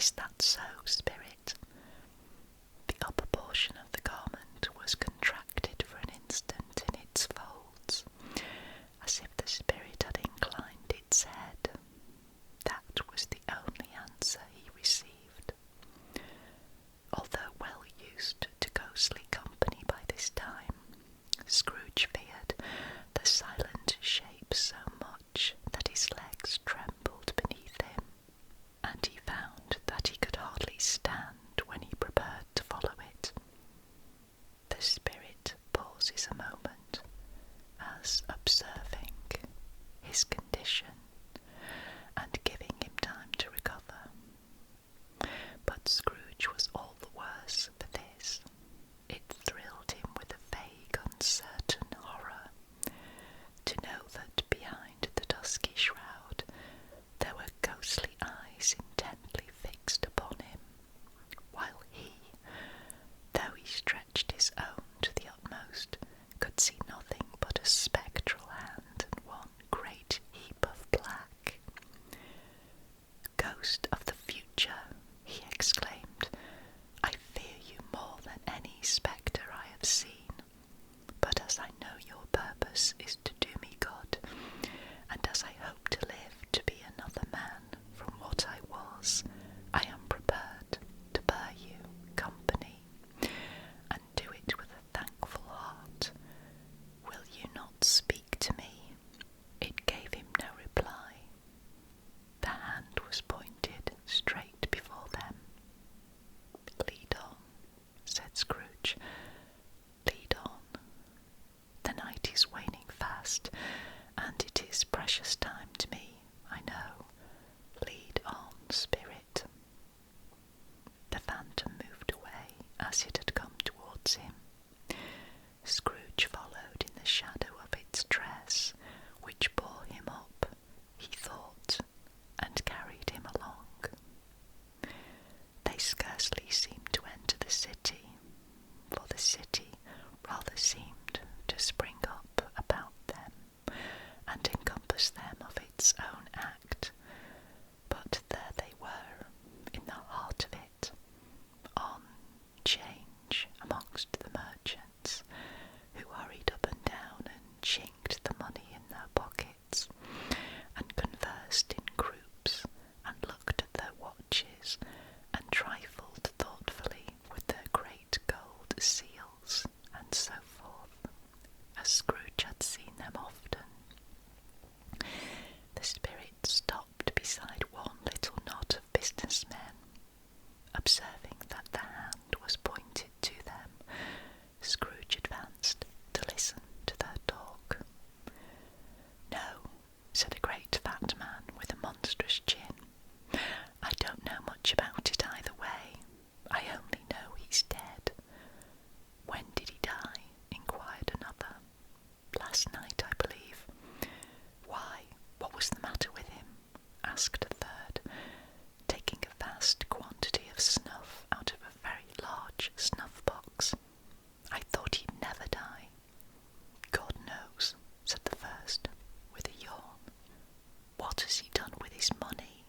Is that so, spirit? The upper portion of the garment was contracted for an instant in its folds, as if the spirit had inclined its head. That was the only answer he received. Although well used to ghostly company by this time, Scrooge feared the silent shape so much that his legs trembled beneath him, and he found that he could hardly stand when he prepared to follow it. The spirit pauses a moment, as observing his condition and giving him time to recover. But Scrooge was all the worse for this. It thrilled him with a vague, uncertain horror to know that behind the dusky shroud there were ghostly eyes intently fixed upon him, while he, though he stretched his own to the utmost, could see nothing but a spectral hand and one great heap of black. "Ghost of the future," he exclaimed, "I fear you more than any spectre I have seen, but as I know your purpose is to do me good, and as I hope to live to be another man from what I was, I am prepared to bear you company, and do it with a thankful heart. Will you not speak to me?" It gave him no reply. The hand was pointed straight before them. "Lead on," said Scrooge. "Lead on. The night is waning fast, and it is precious time to me, I know. Lead on, spirit." The phantom moved away as it had come towards him. Scrooge followed in the shadow of its dress, which bore him up, he thought, and carried him along. They scarcely seemed to enter the city, for the city rather seemed to spring up about them and encompass them of its own act. But there they were, in the heart of it, on 'change amongst the merchants, who hurried up and down and chinked the money in their pockets, and conversed in groups, and looked at their watches, and trifled thoughtfully with their great gold seals, and so forth, as Scrooge had seen them often. The spirit stopped beside one little knot of business men. Observing that the hand was pointed to them, Scrooge advanced to listen to their talk. "No," said a great fat man with a monstrous chin, "I don't know much about it either way. I only know he's dead." "When did he die?" inquired another. "Last night, I believe." "Why, what was the matter with him?" asked a third, taking a vast quantity of snuff out of a very large snuff-box. "I thought he'd never die." "God knows," said the first, with a yawn. "What has he done with his money?"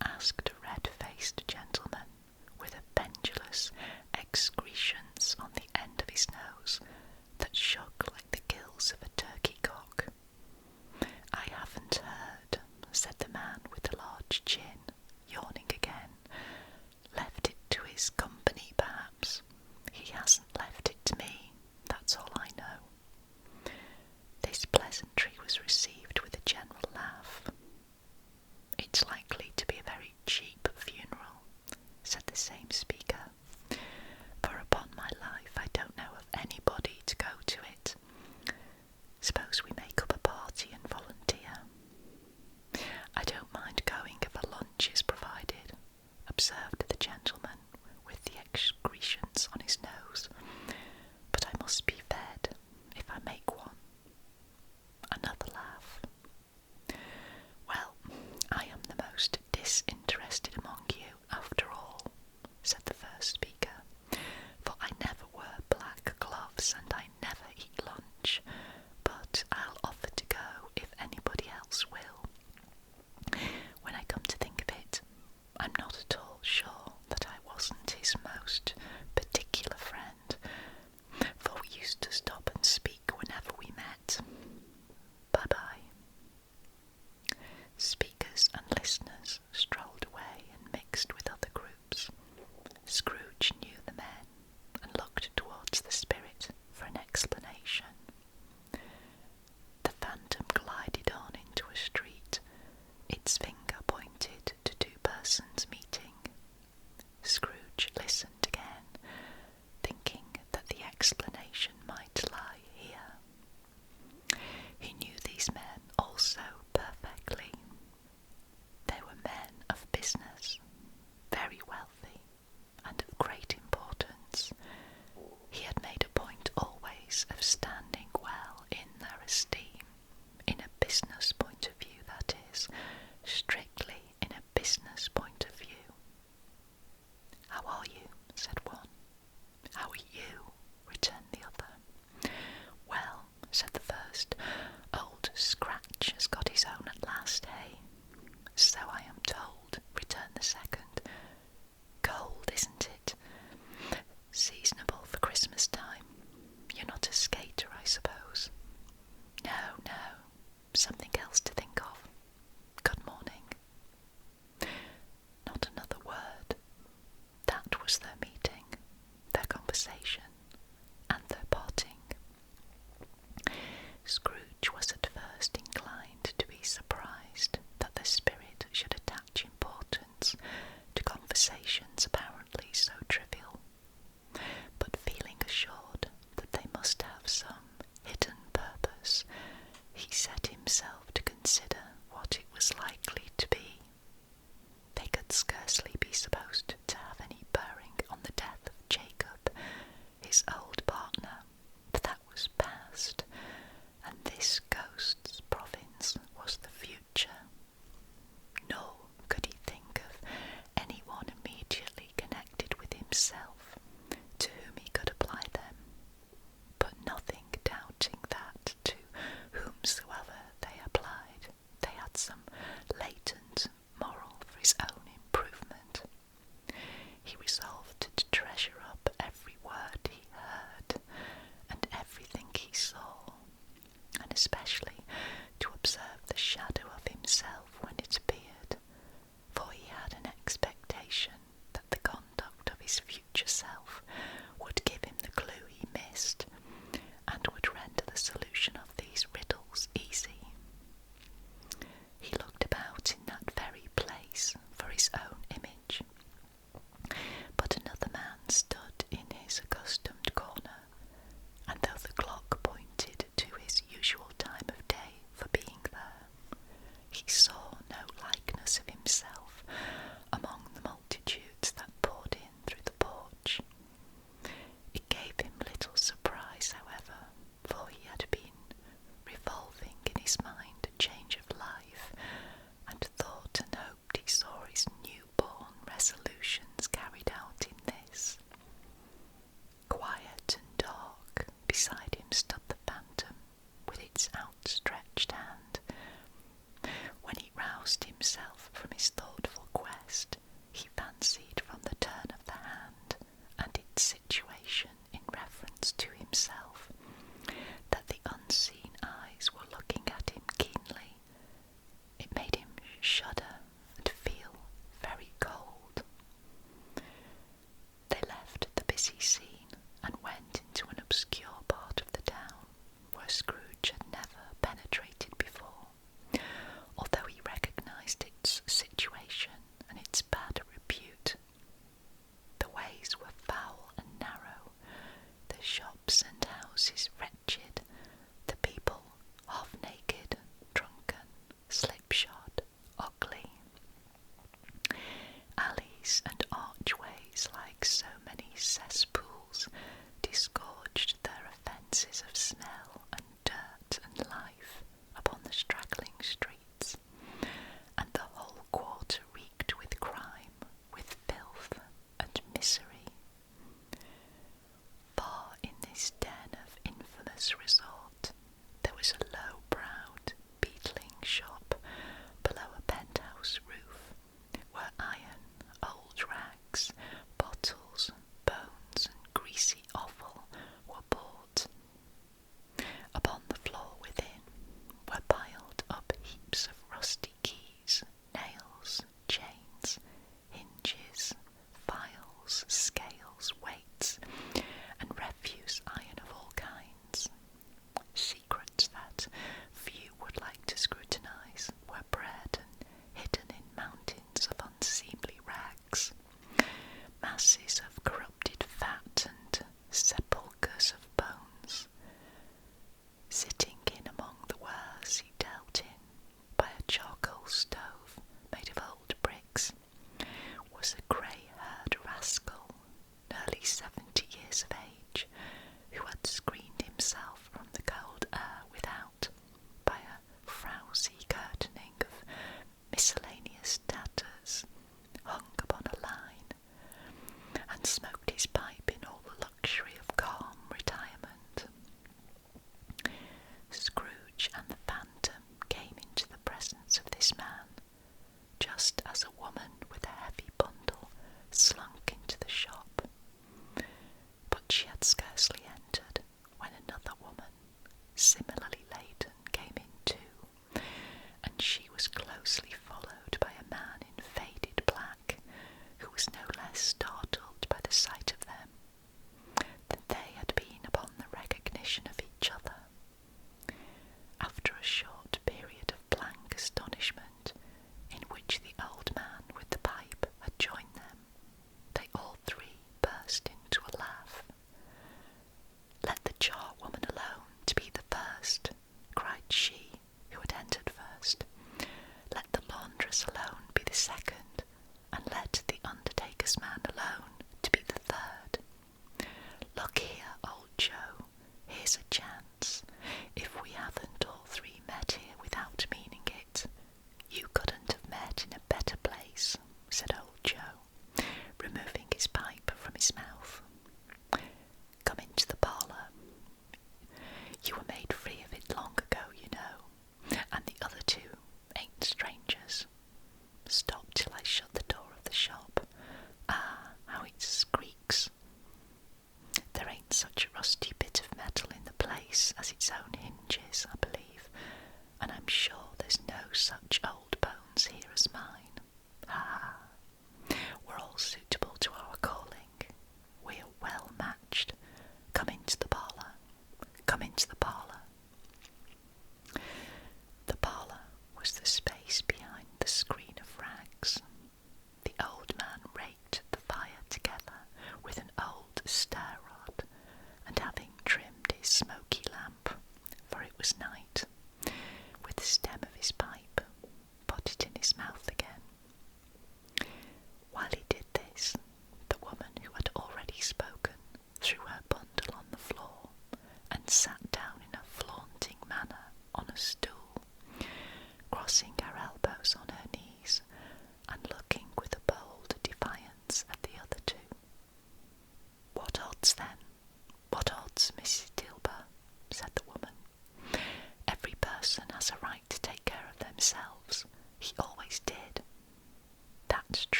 asked a red-faced gentleman, with a pendulous excrescence on the end of his nose that shook like the gills of a turkey-cock. "I haven't heard," said the man with the large chin, yawning again. "Left it to his company, perhaps. He hasn't left it to me, that's all I know." This pleasantry was received with a general laugh. "It's likely to be a very cheap funeral," said the same speaker, "for upon my life I don't know of anybody to go to it. Suppose we make up a party and volunteer?" "I don't mind going if a lunch is provided," observed the gentleman with the excrescence on his nose, "but I must be fed if I make one." Another laugh. "Well, I am the most disinterested among you, after all," said the first speaker, "for I never wear black gloves and I never eat lunch, but I'll offer to go if anybody else will. When I come to think of it, I'm not at all sure was their meeting, their conversation, and their parting. Scrooge was at first inclined to be surprised that the spirit should attach importance to conversations apparently so trivial, but feeling assured that they must have some hidden purpose, he set himself to consider what it was likely to be. They could scarcely be supposed to have any bearing on the death of Jacob, his old partner, but that was past, and this ghost's province was the future. Nor could he think of anyone immediately connected with himself to whom he could apply them, but nothing doubting that to whomsoever they applied, they had some latent moral for his own improvement. He resolved to treasure up every word he heard and everything he saw, and especially to observe the shadow of himself when it appeared, for he had an expectation that the conduct of his future self would give him the clue he missed, and would render the solution of these riddles easy. He looked about in that very place for his own image, but another man stood in his accustomed corner, and though the clock pointed to his usual time of day for being there, he saw no likeness of himself among the multitudes that poured in through the porch. It gave him little surprise, however, for he had been revolving in his mind a change of life, and thought and hoped he saw his new-born resolutions carried out in this. Quiet and dark, beside him stood the phantom with its outstretched hand. When he roused himself from his thoughtful quest, he fancied from the turn of the hand and its situation in reference to himself that the unseen eyes were looking at him keenly. It made him shudder and feel very cold. They left the busy scene and went into an obscure part of the town where Scrooge had never penetrated before, although he recognised its situation and its bad repute. The ways were foul and narrow, the shops and houses wretched, the people half-naked, drunken, slipshod, ugly. Alleys and archways, like so many cesspools, disgorged their offences of smell and dirt and life upon the straggling streets, and the whole quarter reeked with crime, with filth and misery. Far in this den of infamous resort, there was a low-browed, beetling shop below a penthouse roof, where iron, old rags, bottles, bones, and greasy offal were bought.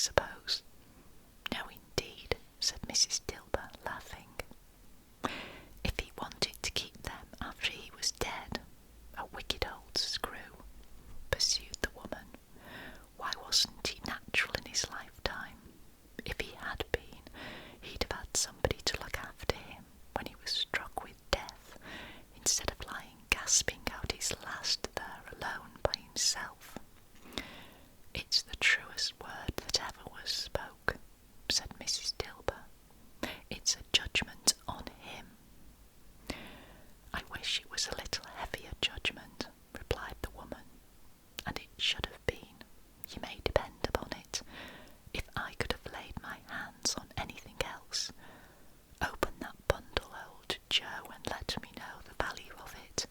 suppose." "No, indeed," said Mrs. Dilber, laughing. "If he wanted to keep them after he was dead, a wicked old screw," pursued the woman. "Why wasn't he natural in his lifetime? If he had been, he'd have had somebody to look after him when he was struck with death, instead of lying gasping out his last there alone by himself." "It's the truest word that ever was spoke," said Mrs. Dilber. "It's a judgment on him." "I wish it was a little heavier judgment," replied the woman, "and it should have been, you may depend upon it. If I could have laid my hands on anything else, open that bundle, old Joe, and let me know the value of it.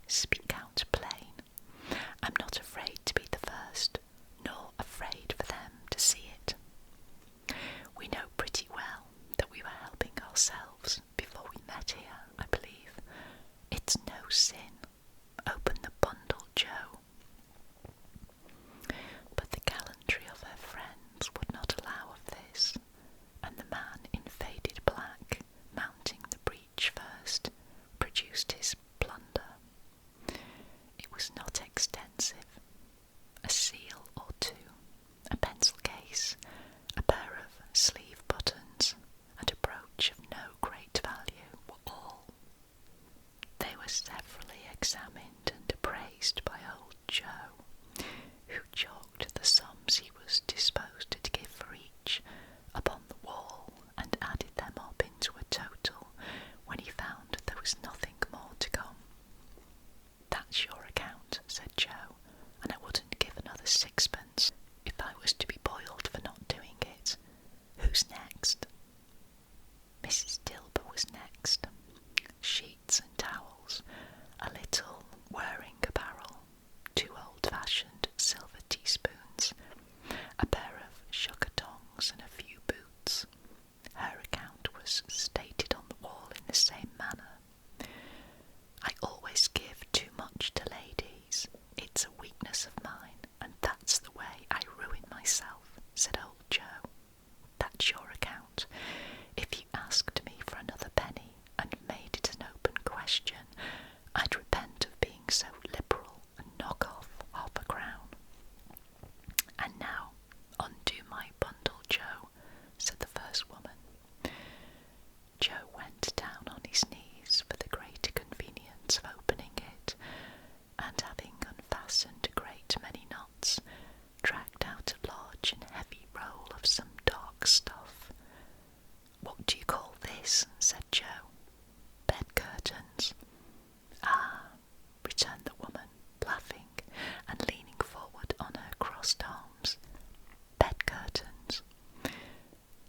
Speak out plain. I'm not afraid to be the first, nor afraid for them to see it. We know pretty well that we were helping ourselves before we met here, I believe. It's no sin. Open the bundle, Joe." But the gallantry of her friends would not allow of this, and the man in faded black, mounting the breach first, produced his plunder. It was not extensive. A seal or two, a pencil case, a pair of sleeve buttons, and a brooch of no great value were all. They were severally examined and appraised by old Joe, who chalked the sums he was disposed to give for each upon the wall, and added them up into a total when he found there was nothing more to come. "That's your account," said Joe, "and I wouldn't give another sixpence if I was to be boiled for not doing it. Who's next?" Mrs. Dilber was next. Sheets and towels, a little wearing apparel, 2 old-fashioned silver teaspoons, a pair of sugar tongs, and a few boots. Her account was stated on the wall in the same manner. "I always give too much to ladies. It's a weakness of mine, and that's the way I ruin myself," said old Joe. "That's your account. If you asked me for another penny and made it an open question, I'd repent of being so liberal and knock off half-a-crown. And now, undo my bundle, Joe," said the first woman. Joe went down on his knees for the greater convenience of opening it, and having unfastened a great many knots, dragged out a large and heavy roll of some dark stuff. "What do you call this?" said Joe. "Bed curtains." "Ah," returned the woman, laughing and leaning forward on her crossed arms. "Bed curtains.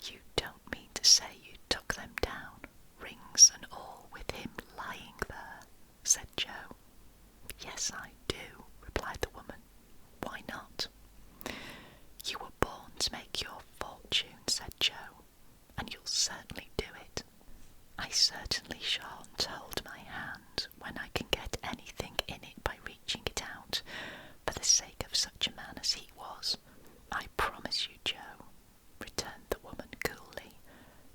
You don't mean to say you took them down, rings and all, with him lying there?" said Joe. "Yes, I do," replied the woman. "Why not?" "You were born to make your fortune," said Joe, "and you'll certainly do it." "I certainly shan't hold my hand when I can get anything in it by reaching it out, for the sake of such a man as he was. I promise you, Joe," returned the woman coolly.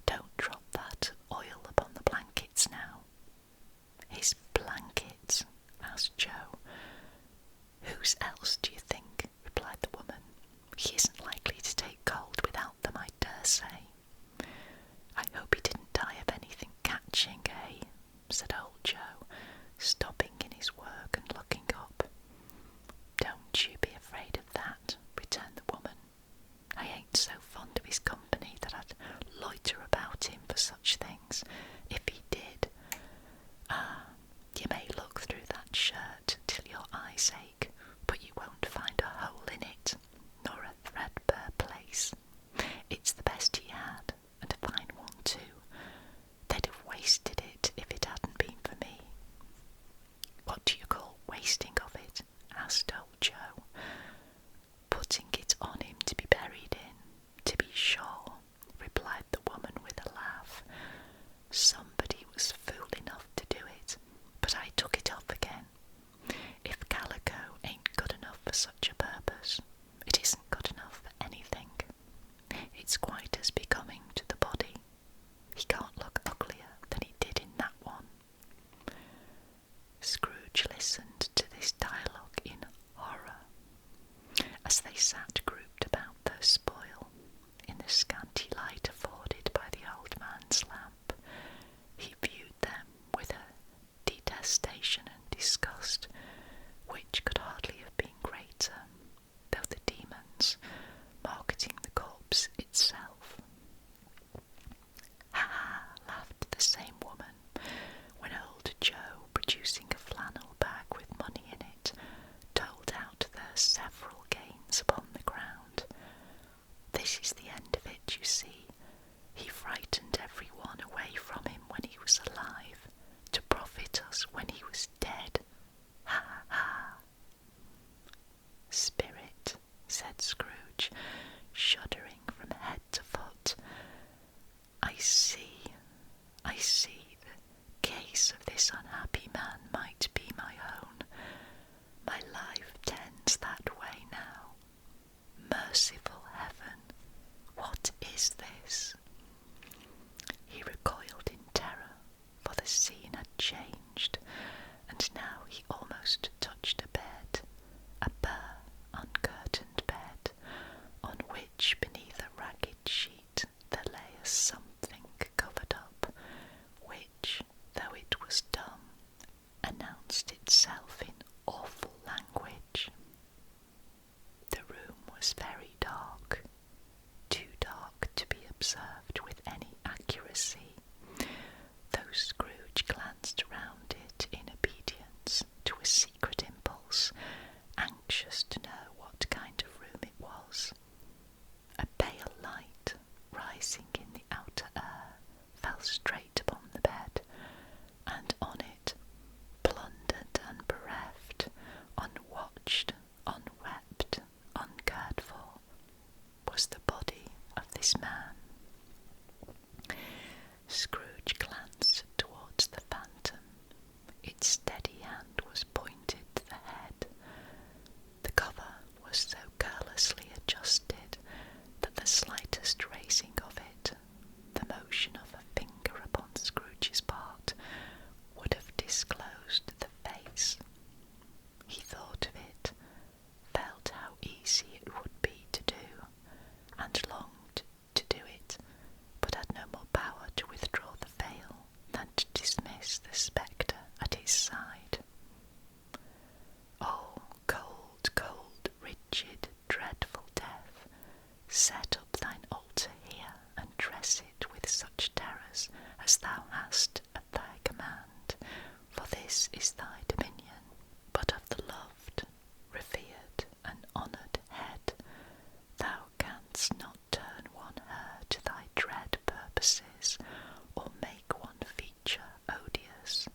"Don't drop that oil upon the blankets now." "His blankets?" asked Joe. "Whose else do you think?" replied the woman. "He isn't likely to take cold without them, I dare say." "I hope he didn't die of anything catching, eh?" This is the end of it, you see. He frightened everyone away from him when he was alive, to profit us when he was dead. Ha, ha. Spirit, said Scrooge, shuddering from head to foot. I see. The case of this unhappy man might be my own. My life tends that way now. Merciful heaven, what is this? He recoiled in terror, for the scene had changed, and now he almost touched a bed, a bare, uncurtained bed, on which, beneath a ragged sheet, there lay a something covered up, which, though it was dumb, announced itself in awful language. The room was very dark, too dark to be observed with any accuracy, though Scrooge glanced round it in obedience to a secret impulse, anxious to know what kind of room it was. A pale light, rising in the outer air, fell straight upon the bed, and on it, plundered and bereft, unwatched, unwept, uncared for, was the body of this man. Scrooge glanced towards the phantom. Its steady hand was pointed to the head. The cover was so carelessly adjusted that the slightest raising of it, the motion of a finger upon Scrooge's part, would have disclosed the face. He thought of it, felt how easy it would be to do, and longed to do it, but had no more power to withdraw the veil than to dismiss the spectre at his side. Oh, cold, cold, rigid, dreadful death, set up thine altar here, and dress it with such terrors as thou hast at thy command, for this is thy dominion. But of the loved, revered, and honoured head, thou canst not turn one hair to thy dread purposes, or make one feature odious.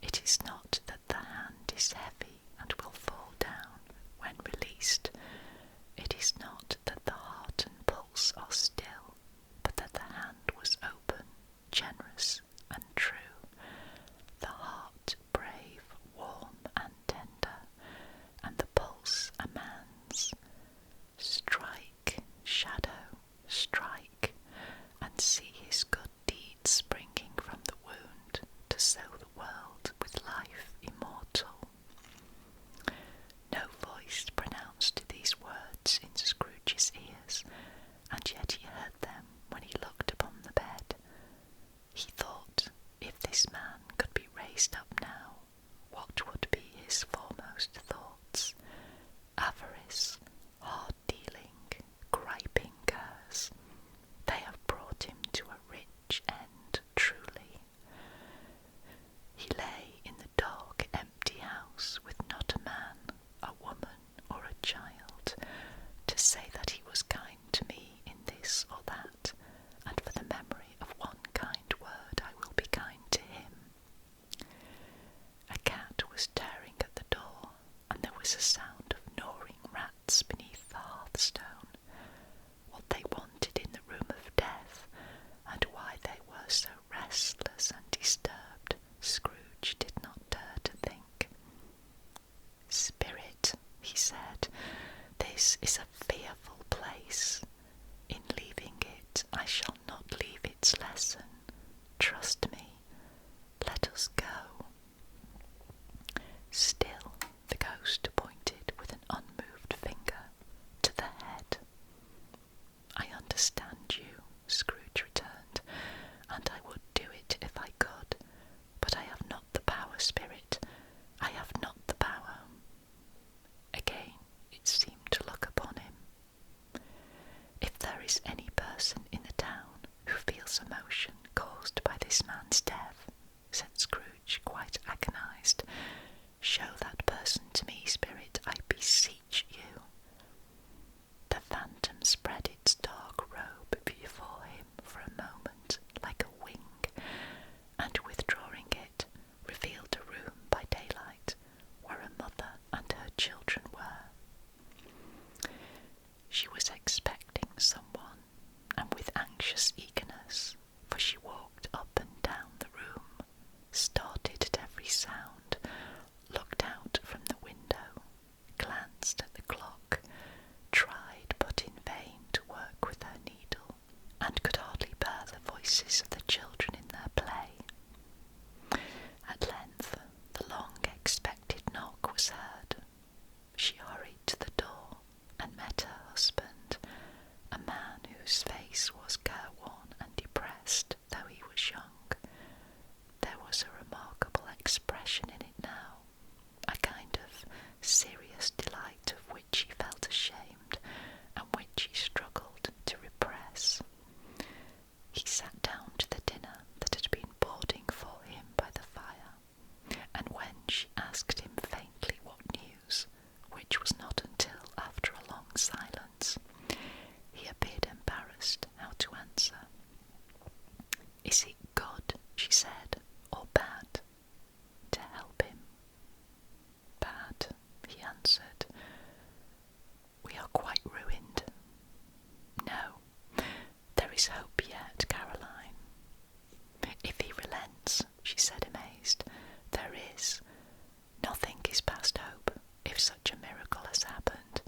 It is not that the hand is heavy and will fall down when released. It is not that the heart and pulse are still, but that the hand was open, generous, and true, the heart brave, warm, and tender, and the pulse a man's. Strike, shadow, strike, and see his good deeds springing from the wound to sow the world with life immortal. No voice pronounced these words in Scrooge's ears, and yet he heard them when he looked upon the bed. He thought, if this man could be raised up now, what would be his foremost thoughts? Avarice, hard-dealing, griping curs. They have brought him to a rich end, truly. He lay in the dark, empty house with not a man, a woman, or a child, to say that he was kind to me in this or that, and for the memory of one kind word I will be kind to him. A cat was tearing at the door, and there was a sound of gnawing rats beneath the hearthstone. What they wanted in the room of death, and why they were so restless and disturbed, Scrooge did not dare to think. Spirit, he said, this is a fearful place. In leaving it, I shall not leave its lesson. Trust me. Let us go. Still, the ghost pointed with an unmoved finger to the head. I understand you, Scrooge returned, and I would do it if I could, but I have not the power, Spirit. I have not the power. Again it seemed to look upon him. If there is any person in the town who feels emotion caused by this man's death, said Scrooge, quite agonized, show that person to me, Spirit, I beseech you. The phantom spread its anxious eagerness, for she walked up and down the room, started at every sound, looked out from the window, glanced at the clock, tried but in vain to work with her needle, and could hardly bear the voices of the children in their play. At length the long-expected knock was heard. She hurried to the door and met her husband, a man whose face was careworn and depressed, though he was young. There was a remarkable expression in it now, a kind of serious delight of which he felt ashamed and which he struggled to repress. He sat down to the dinner that had been boarding for him by the fire, and when she asked him faintly what news, which was not until after a long silence, he appeared embarrassed how to answer. "Is it good," she said, "or bad, to help him?" "Bad," he answered. "We are quite ruined." "No, there is hope yet, Caroline." "If he relents," she said, amazed, "there is. Nothing is past hope, if such a miracle has happened."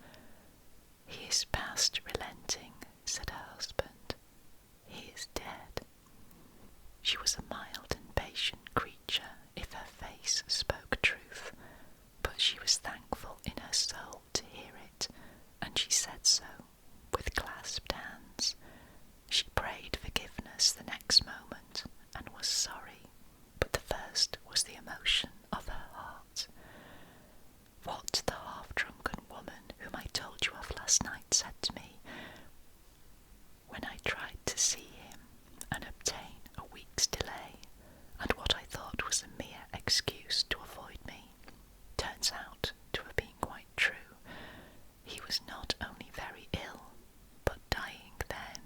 "He is past relenting," said her husband. "He is dead." She was a mild and patient creature, if her face spoke truth, but she was thankful in her soul to hear it, and she said so, with clasped hands. She prayed forgiveness the next moment, and was sorry, but the first was the emotion of her heart. What the half-drunken woman whom I told you of last night said to me, when I tried to see him and obtain a week's delay, and what I thought was a mere excuse to avoid me, turns out to have been quite true. He was not only very ill, but dying then.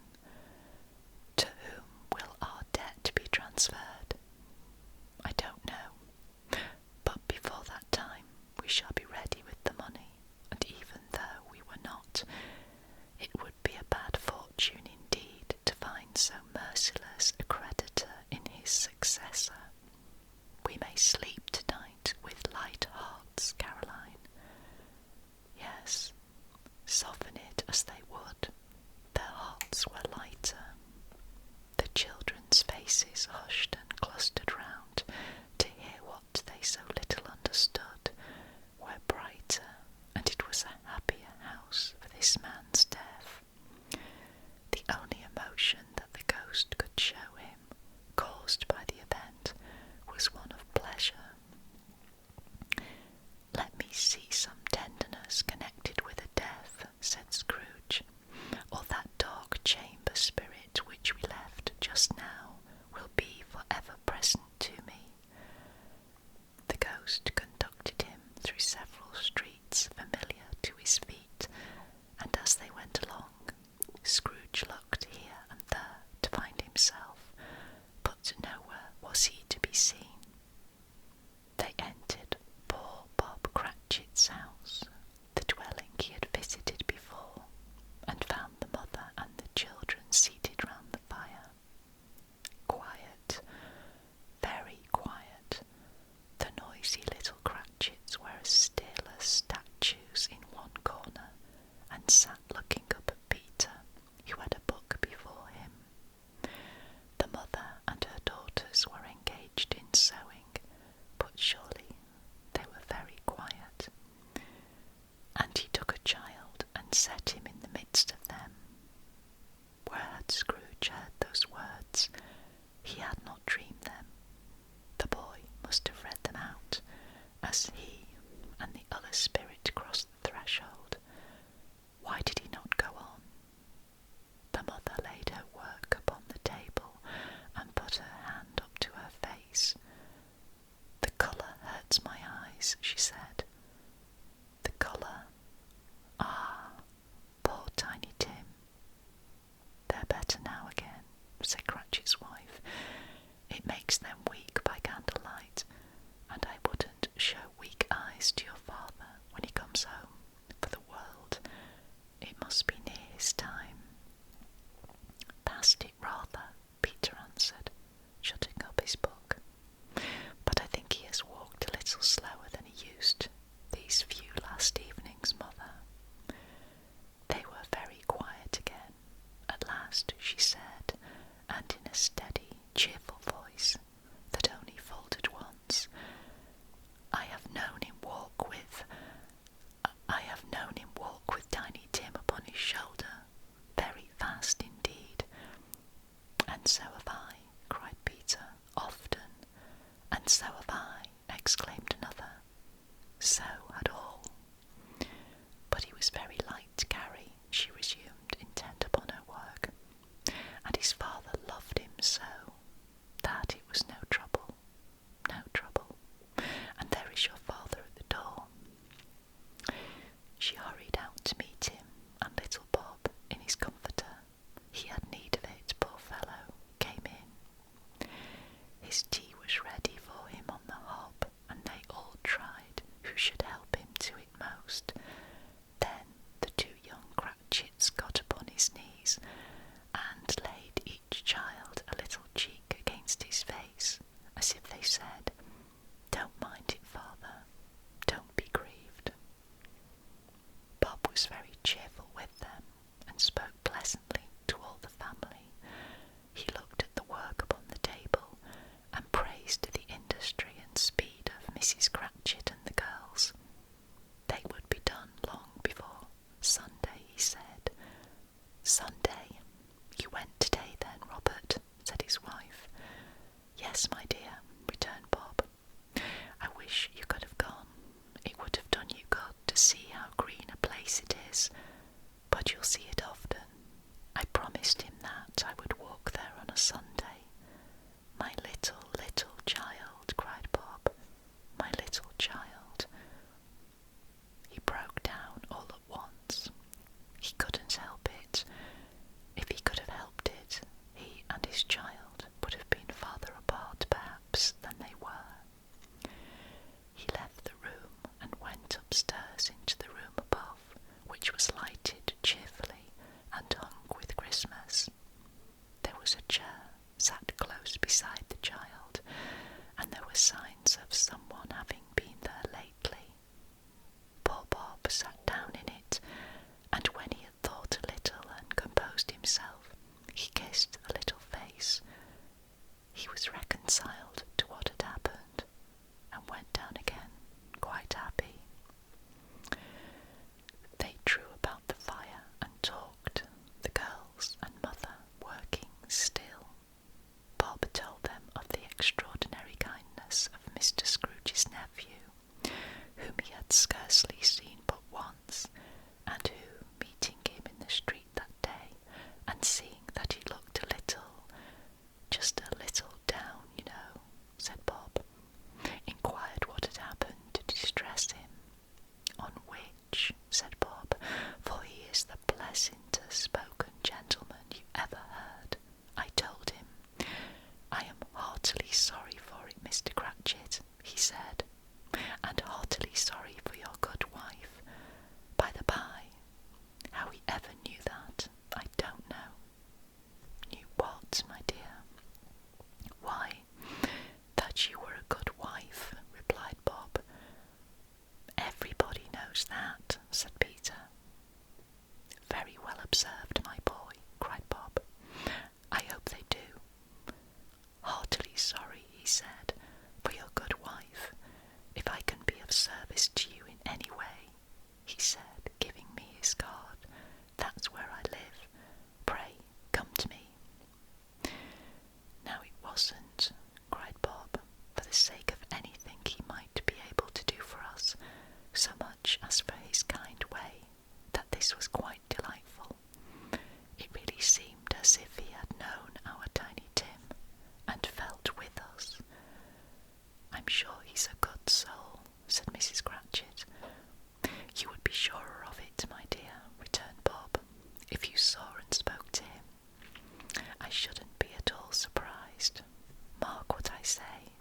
To whom will our debt be transferred? I don't know, but before that time we shall be ready with the money, and even though we were not, it would be a bad fortune indeed to find so merciless a creditor in his successor. We may sleep tonight with light hearts, Caroline. Yes, soften it as they would, their hearts were lighter. The children's faces hushed and clustered round to hear what they so little understood were brighter, and it was a happier house for this man's death. The only emotion that the ghost could show him, caused by the event, was one of pleasure. "Let me see some tenderness connected with a death," said Scrooge, "or that dark chamber spirit which we left just now will be for ever present to me." The ghost conducted him through several streets familiar to his feet, and as they went along, Scrooge looked here and there to find himself, but nowhere was he to be seen. They entered poor Bob Cratchit's house, the dwelling he had visited before, and found the mother and the children seated round the fire. Quiet, very quiet. The noisy little Cratchits were as still as statues in one corner, and sat looking up at Peter, who had a book before him. The mother and her daughters were engaged in sewing, but surely they were very quiet. And he took a child and set him in the midst of them. Where had Scrooge heard those words? He had not dreamed them. The boy must have read them out, as he and the other spirit crossed the threshold. Why did he not go on? The mother laid her work upon the table and put her hand up to her face. "The colour hurts my eyes," she said. "The colour? Ah, poor Tiny Tim." "They're better now again," said Cratchit's wife. "It makes them weak by candlelight, and I wouldn't show weak eyes to your father when he comes home, for the world. It must be near his time." "Past it last, she said, and in a steady, cheerful voice that only faltered once, I have known him walk with Tiny Tim upon his shoulder, very fast indeed. And so have I, cried Peter, often. And so have I, exclaimed another. So had all. But he was very light to carry, she resumed, intent upon her work, and his father loved him so, that it was no trouble, and there is your father at the door. She hurried out to meet him, and little Bob, in his comforter, he had need of it, poor fellow, came in. His tea was ready for him on the hob, and they all tried who should help him to it most. Then the two young Cratchits got upon his knees, and laid each child a little cheek against his face, as if they said, "Don't mind it, father, don't be grieved." Bob was very cheerful with them, and spoke pleasantly to all the family. He looked at the work upon the table, and praised the industry and speed of Mrs. Cratchit and the girls. They would be done long before Sunday, he said. Sunday? You went today then, Robert? Said his wife. Yes, my dear, returned Bob. I wish you could have gone. It would have done you good to see how green a place it is, but you'll see it often. I promised him that I would walk there on a Sunday. My little, little child, cried Bob. My little child. He broke down all at once. He couldn't help it. If he could have helped it, he and his child would have been farther apart, perhaps, than they were. He left the room and went upstairs into the room above, which was lighted cheerfully and hung with Christmas. There was a chair sat close beside the child, and there were signs of someone having been there lately. Poor Bob sat down in it, and when he had thought a little and composed himself, he kissed the little face. He was reconciled to what had happened, and went down again, quite happy. They drew about the fire and talked, the girls and mother working still. Bob told them of the extraordinary kindness of Mr. Scrooge's nephew, whom he had scarcely seen but once, and who, meeting him in the street that day, and seeing that he looked a little, just a little down, you know, said Bob, inquired what had happened to distress him. On which, said Bob, for he is the pleasantest spoken gentleman you ever heard, I told him, I am heartily sorry for it, Mr. Cratchit, he said, and heartily sorry for your good wife. By the by, how he ever knew that, I don't know. Knew what, my dear? Why, that you were a good wife, replied Bob. Everybody knows that, said Peter. Very well observed, my boy, cried Bob. I hope they do. Heartily sorry, he said, for your good wife. If I can be of service to you in any way, he said, giving me his card, that's where I live. Pray, come to me. Now it wasn't, cried Bob, for the sake of anything he might be able to do for us, so much as for his kind way, that this was quite delightful. It really seemed as if he had known our Tiny Tim, and felt with us. I'm sure he's a good soul, said Mrs. Cratchit. You would be surer of it, my dear, returned Bob, if you saw and spoke to him. I shouldn't be at all surprised. Mark what I say,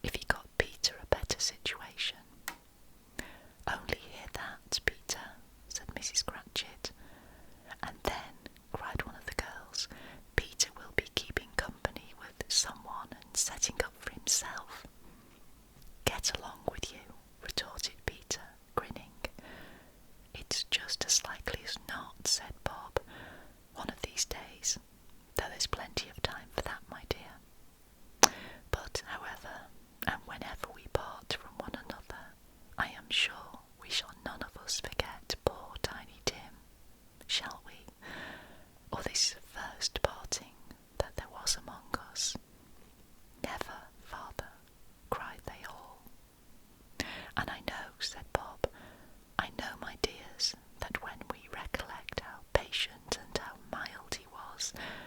if he got Peter a better situation. Only hear that, Peter, said Mrs. Cratchit. And then, cried one of the girls, Peter will be keeping company with someone and setting up for himself. Get along with you, retorted Peter, grinning. It's just as likely as not, said Bob. One of these days Dickens